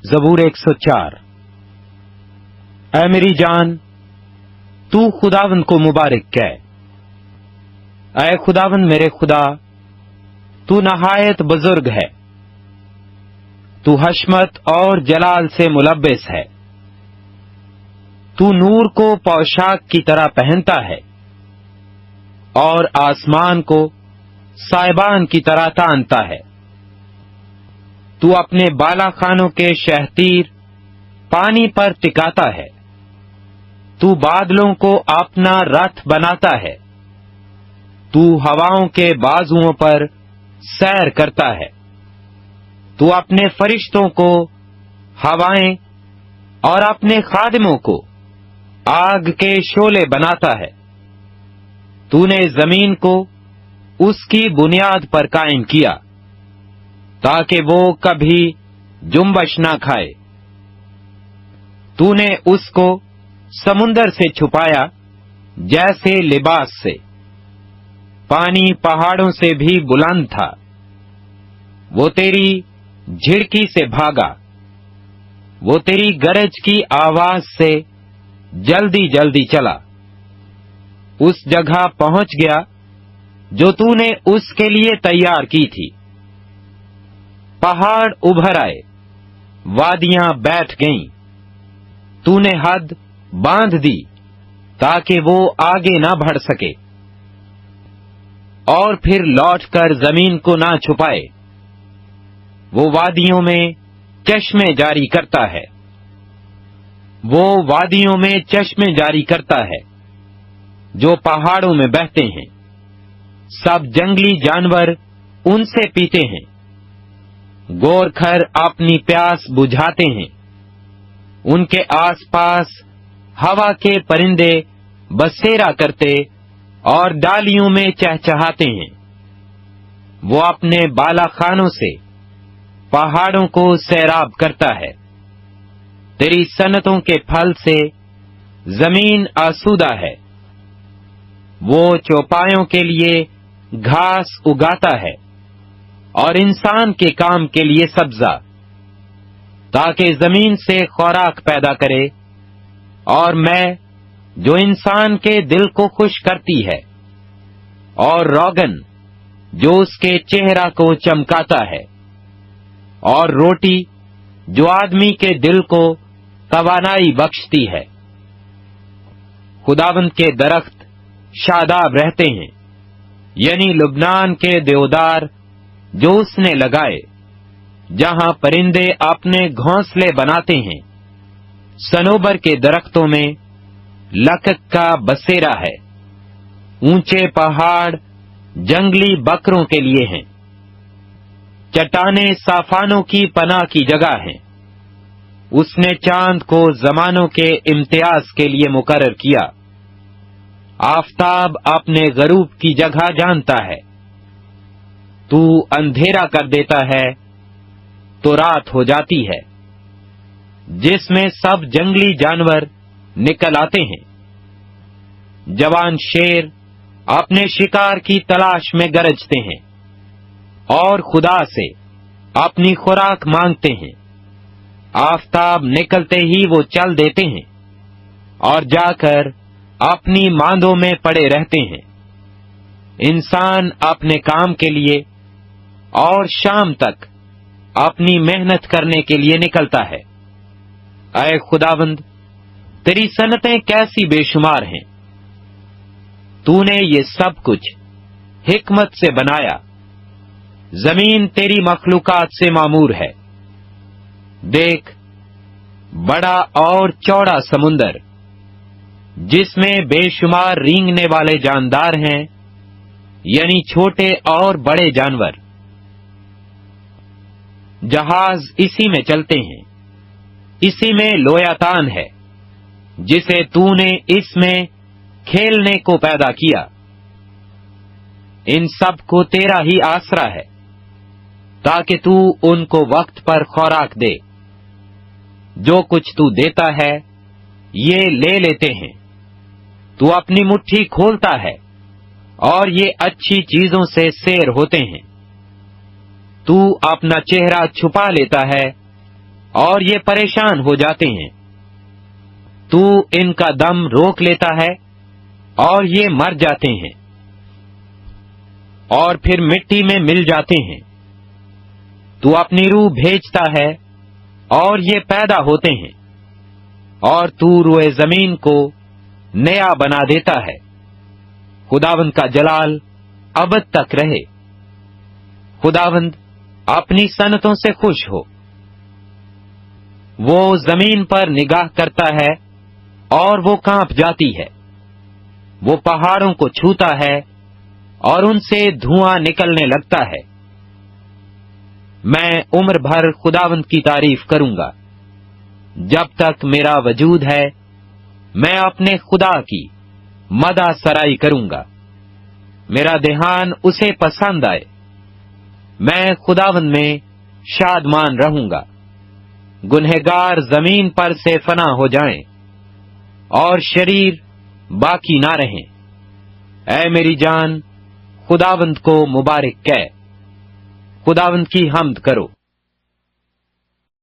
زبور 104۔ اے میری جان، تو خداوند کو مبارک کہہ۔ اے خداوند میرے خدا، تو نہایت بزرگ ہے، تو حشمت اور جلال سے ملبس ہے۔ تو نور کو پوشاک کی طرح پہنتا ہے اور آسمان کو سائبان کی طرح تانتا ہے۔ تو اپنے بالا خانوں کے شہتیر پانی پر ٹکاتا ہے۔ تو بادلوں کو اپنا رتھ بناتا ہے۔ تو ہواؤں کے بازوؤں پر سیر کرتا ہے۔ تو اپنے فرشتوں کو ہوائیں اور اپنے خادموں کو آگ کے شعلے بناتا ہے۔ تو نے زمین کو اس کی بنیاد پر قائم کیا تاکہ وہ کبھی جنبش نہ کھائے۔ تو نے اس کو سمندر سے چھپایا جیسے لباس سے۔ پانی پہاڑوں سے بھی بلند تھا، وہ تیری جھڑکی سے بھاگا، وہ تیری گرج کی آواز سے جلدی جلدی چلا۔ اس جگہ پہنچ گیا جو تو نے اس کے لیے تیار کی تھی۔ پہاڑ ابھر آئے، وادیاں بیٹھ گئیں۔ تو نے حد باندھ دی تاکہ وہ آگے نہ بڑھ سکے، اور پھر لوٹ کر زمین کو نہ چھپائے۔ وہ وادیوں میں چشمے جاری کرتا ہے، وہ وادیوں میں چشمے جاری کرتا ہے جو پہاڑوں میں بہتے ہیں۔ سب جنگلی جانور ان سے پیتے ہیں، گور کھر اپنی پیاس بجھاتے ہیں۔ ان کے آس پاس ہوا کے پرندے بسیرا کرتے اور ڈالیوں میں چہچہاتے ہیں۔ وہ اپنے بالا خانوں سے پہاڑوں کو سیراب کرتا ہے۔ تیری صنعتوں کے پھل سے زمین آسودہ ہے۔ وہ چوپایوں کے لیے گھاس اگاتا ہے اور انسان کے کام کے لیے سبزہ، تاکہ زمین سے خوراک پیدا کرے، اور میں جو انسان کے دل کو خوش کرتی ہے، اور روغن جو اس کے چہرہ کو چمکاتا ہے، اور روٹی جو آدمی کے دل کو توانائی بخشتی ہے۔ خداوند کے درخت شاداب رہتے ہیں، یعنی لبنان کے دیودار جو اس نے لگائے، جہاں پرندے اپنے گھونسلے بناتے ہیں۔ صنوبر کے درختوں میں لکک کا بسیرا ہے۔ اونچے پہاڑ جنگلی بکروں کے لیے ہیں۔ چٹانیں صافانوں کی پناہ کی جگہ ہیں۔ اس نے چاند کو زمانوں کے امتیاز کے لیے مقرر کیا۔ آفتاب اپنے غروب کی جگہ جانتا ہے۔ تو اندھیرا کر دیتا ہے تو رات ہو جاتی ہے، جس میں سب جنگلی جانور نکل آتے ہیں۔ جوان شیر اپنے شکار کی تلاش میں گرجتے ہیں اور خدا سے اپنی خوراک مانگتے ہیں۔ آفتاب نکلتے ہی وہ چل دیتے ہیں اور جا کر اپنی ماندوں میں پڑے رہتے ہیں۔ انسان اپنے کام کے لیے اور شام تک اپنی محنت کرنے کے لیے نکلتا ہے۔ اے خداوند، تیری صنعتیں کیسی بے شمار ہیں۔ تو نے یہ سب کچھ حکمت سے بنایا۔ زمین تیری مخلوقات سے معمور ہے۔ دیکھ، بڑا اور چوڑا سمندر، جس میں بے شمار رینگنے والے جاندار ہیں، یعنی چھوٹے اور بڑے جانور۔ جہاز اسی میں چلتے ہیں، اسی میں لویاتان ہے، جسے تو نے اس میں کھیلنے کو پیدا کیا۔ ان سب کو تیرا ہی آسرا ہے، تاکہ تو ان کو وقت پر خوراک دے۔ جو کچھ تو دیتا ہے یہ لے لیتے ہیں۔ تو اپنی مٹھی کھولتا ہے اور یہ اچھی چیزوں سے سیر ہوتے ہیں۔ تو اپنا چہرہ چھپا لیتا ہے اور یہ پریشان ہو جاتے ہیں۔ تو ان کا دم روک لیتا ہے اور یہ مر جاتے ہیں اور پھر مٹی میں مل جاتے ہیں۔ تو اپنی روح بھیجتا ہے اور یہ پیدا ہوتے ہیں، اور تو روئے زمین کو نیا بنا دیتا ہے۔ خداوند کا جلال ابد تک رہے۔ خداوند اپنی صنعتوں سے خوش ہو۔ وہ زمین پر نگاہ کرتا ہے اور وہ کانپ جاتی ہے۔ وہ پہاڑوں کو چھوتا ہے اور ان سے دھواں نکلنے لگتا ہے۔ میں عمر بھر خداوند کی تعریف کروں گا۔ جب تک میرا وجود ہے میں اپنے خدا کی مدح سرائی کروں گا۔ میرا دھیان اسے پسند آئے۔ میں خداوند میں شادمان رہوں گا۔ گنہگار زمین پر سے فنا ہو جائیں اور شریر باقی نہ رہیں۔ اے میری جان خداوند کو مبارک کہہ، خداوند کی حمد کرو۔